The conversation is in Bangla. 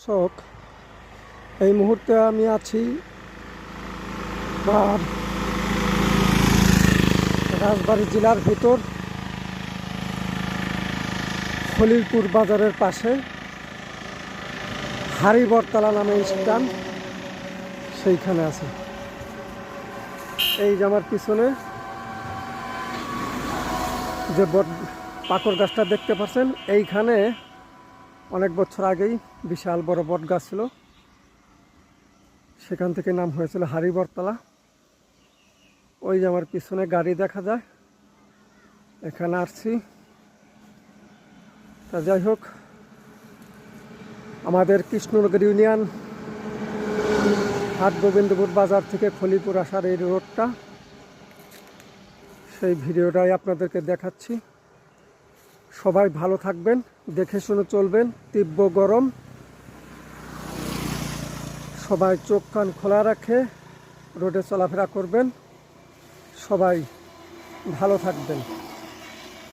দর্শক, এই মুহূর্তে আমি আছি রাজবাড়ী জেলার ভিতর খলিলপুর বাজারের পাশে হারিবরতলা নামে স্থান, সেইখানে আছে। এই যে আমার পিছনে যে পাকড় গাছটা দেখতে পাচ্ছেন, এইখানে অনেক বছর আগেই বিশাল বড় বট গাছ ছিল, সেখান থেকে নাম হয়েছিল হারিবরতলা। ওই যে আমার পিছনে গাড়ি দেখা যায়, এখানে আসছি। তা যাই হোক, আমাদের কৃষ্ণনগর ইউনিয়ন হাট গোবিন্দপুর বাজার থেকে খলিপুর আসার এই রোডটা, সেই ভিডিওটাই আপনাদেরকে দেখাচ্ছি। সবাই ভালো থাকবেন, দেখে শুনে চলবেন। তীব্র গরম, সবাই চোখ কান খোলা রাখে রোডে চলাফেরা করবেন। সবাই ভালো থাকবেন।